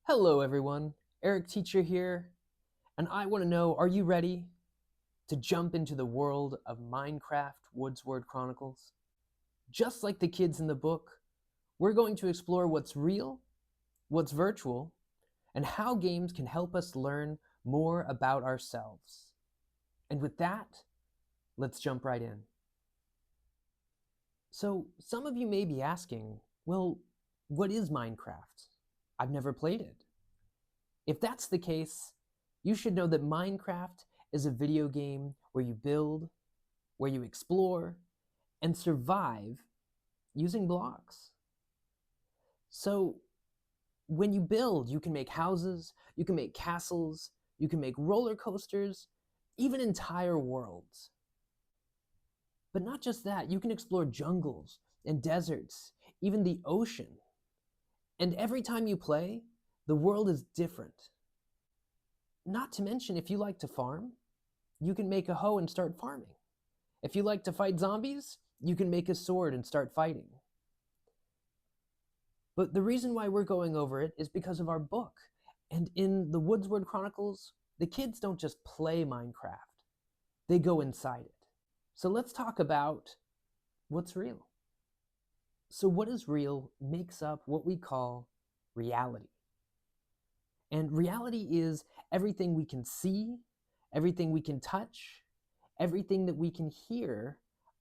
Hello everyone, Eric Teacher here, and I want to know, are you ready to jump into the world of Minecraft Woodsword Chronicles? Just like the kids in the book, we're going to explore what's real, what's virtual, and how games can help us learn more about ourselves. And with that, let's jump right in. So, some of you may be asking, well, what is Minecraft? I've never played it. If that's the case, you should know that Minecraft is a video game where you build, where you explore, and survive using blocks. So when you build, you can make houses, you can make castles, you can make roller coasters, even entire worlds. But not just that, you can explore jungles and deserts, even the ocean. And every time you play, the world is different. Not to mention, if you like to farm, you can make a hoe and start farming. If you like to fight zombies, you can make a sword and start fighting. But the reason why we're going over it is because of our book. And in the Woodsword Chronicles, the kids don't just play Minecraft, they go inside it. So let's talk about what's real. So what is real makes up what we call reality. And reality is everything we can see, everything we can touch, everything that we can hear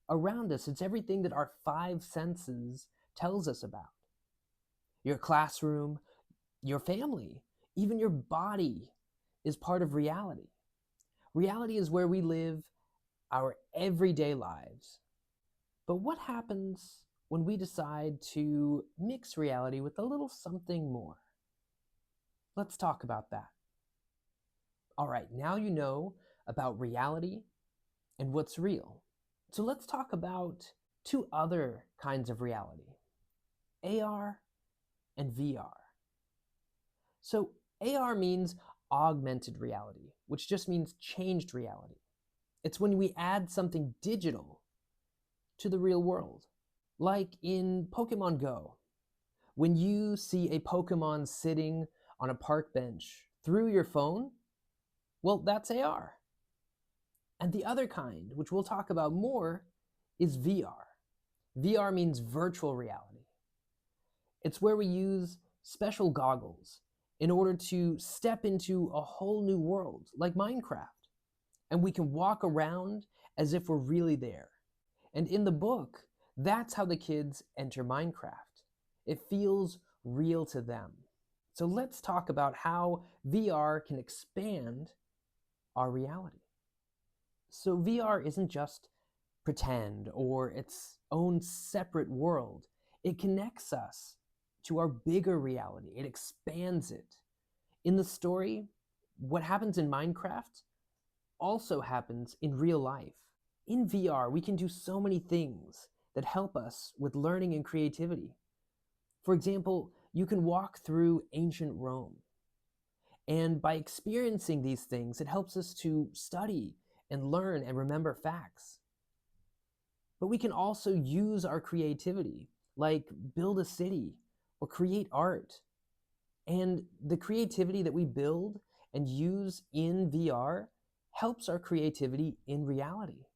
around us. It's everything that our five senses tells us about. Your classroom, your family, even your body is part of reality. Reality is where we live our everyday lives. But what happens when we decide to mix reality with a little something more? Let's talk about that. All right, now you know about reality and what's real. So let's talk about two other kinds of reality, AR and VR. So AR means augmented reality, which just means changed reality. It's when we add something digital to the real world. Like in Pokemon Go, when you see a Pokemon sitting on a park bench through your phone, well, that's AR. And the other kind, which we'll talk about more, is VR. VR means virtual reality. It's where we use special goggles in order to step into a whole new world, like Minecraft. And we can walk around as if we're really there. And in the book, that's how the kids enter Minecraft. It feels real to them. So let's talk about how VR can expand our reality. So VR isn't just pretend or its own separate world. It connects us to our bigger reality. It expands it. In the story, what happens in Minecraft also happens in real life. In VR, we can do so many things that help us with learning and creativity. For example, you can walk through ancient Rome. And by experiencing these things, it helps us to study and learn and remember facts. But we can also use our creativity, like build a city or create art. And the creativity that we build and use in VR helps our creativity in reality.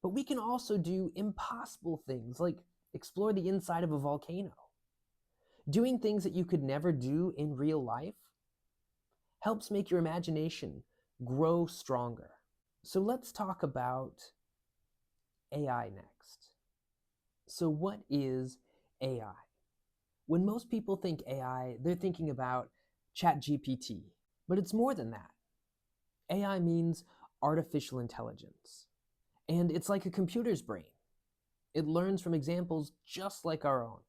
But we can also do impossible things like explore the inside of a volcano. Doing things that you could never do in real life helps make your imagination grow stronger. So let's talk about AI next. So what is AI? When most people think AI, they're thinking about ChatGPT, but it's more than that. AI means artificial intelligence, and it's like a computer's brain. It learns from examples just like our own.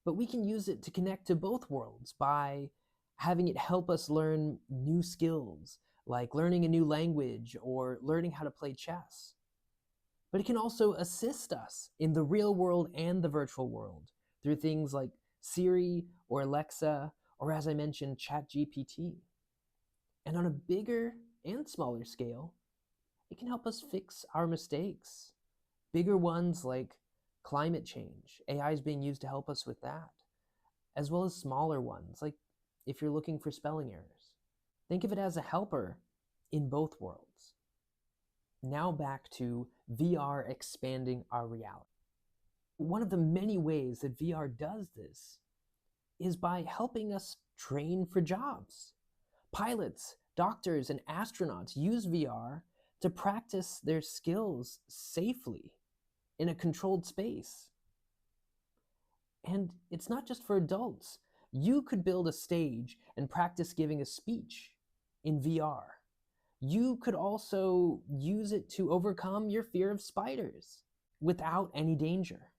But we can use it to connect to both worlds by having it help us learn new skills, like learning a new language or learning how to play chess. But it can also assist us in the real world and the virtual world through things like Siri or Alexa, or as I mentioned, ChatGPT. And on a bigger and smaller scale, it can help us fix our mistakes. Bigger ones like climate change. AI is being used to help us with that, as well as smaller ones like if you're looking for spelling errors. Think of it as a helper in both worlds. Now back to VR expanding our reality. One of the many ways that VR does this is by helping us train for jobs. Pilots, doctors, and astronauts use VR to practice their skills safely in a controlled space. And it's not just for adults. You could build a stage and practice giving a speech in VR. You could also use it to overcome your fear of spiders without any danger.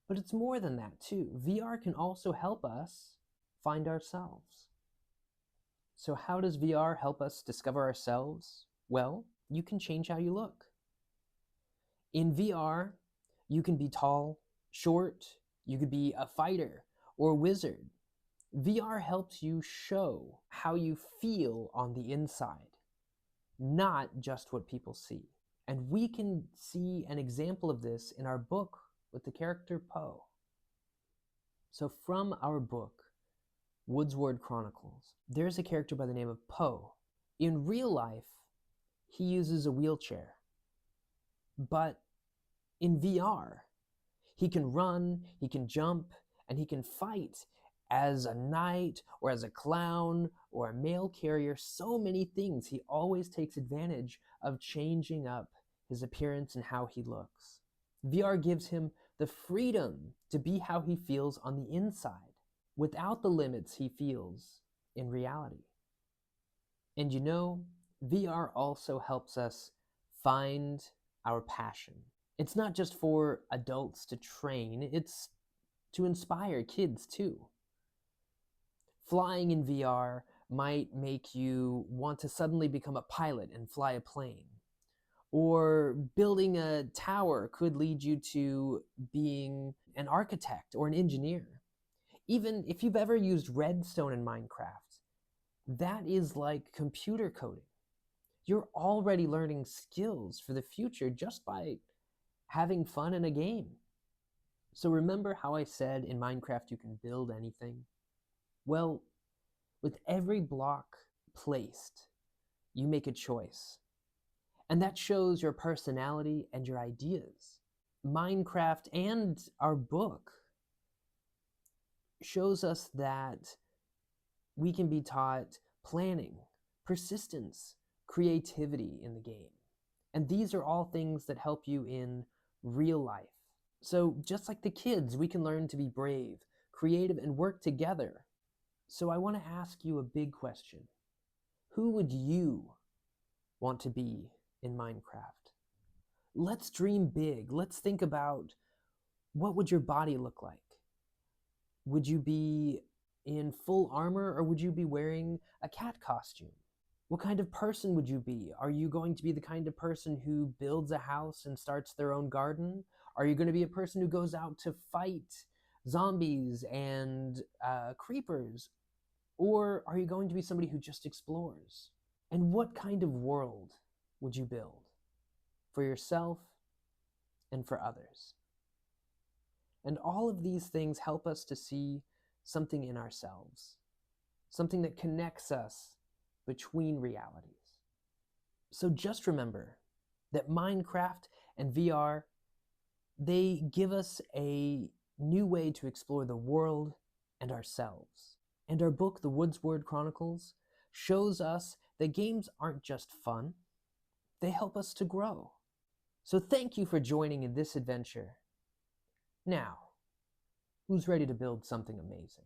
But it's more than that too. VR can also help us find ourselves. So how does VR help us discover ourselves? Well, you can change how you look. In VR, you can be tall, short, you could be a fighter or a wizard. VR helps you show how you feel on the inside, not just what people see. And we can see an example of this in our book with the character Poe. So from our book, Woodsword Chronicles, there's a character by the name of Poe. In real life, he uses a wheelchair. But in VR, he can run, he can jump, and he can fight as a knight or as a clown or a mail carrier. So many things. He always takes advantage of changing up his appearance and how he looks. VR gives him the freedom to be how he feels on the inside without the limits he feels in reality. And you know, VR also helps us find our passion. It's not just for adults to train, it's to inspire kids too. Flying in VR might make you want to suddenly become a pilot and fly a plane. Or building a tower could lead you to being an architect or an engineer. Even if you've ever used redstone in Minecraft, that is like computer coding. You're already learning skills for the future just by having fun in a game. So remember how I said in Minecraft you can build anything? Well, with every block placed, you make a choice. And that shows your personality and your ideas. Minecraft and our book shows us that we can be taught planning, persistence, creativity in the game. And these are all things that help you in real life. So just like the kids, we can learn to be brave, creative, and work together. So I want to ask you a big question. Who would you want to be in Minecraft? Let's dream big. Let's think about, what would your body look like? Would you be in full armor, or would you be wearing a cat costume? What kind of person would you be? Are you going to be the kind of person who builds a house and starts their own garden? Are you going to be a person who goes out to fight zombies and creepers? Or are you going to be somebody who just explores? And what kind of world would you build for yourself and for others? And all of these things help us to see something in ourselves, something that connects us between realities. So just remember that Minecraft and VR, they give us a new way to explore the world and ourselves. And our book, The Woodsword Chronicles, shows us that games aren't just fun, they help us to grow. So thank you for joining in this adventure. Now, who's ready to build something amazing?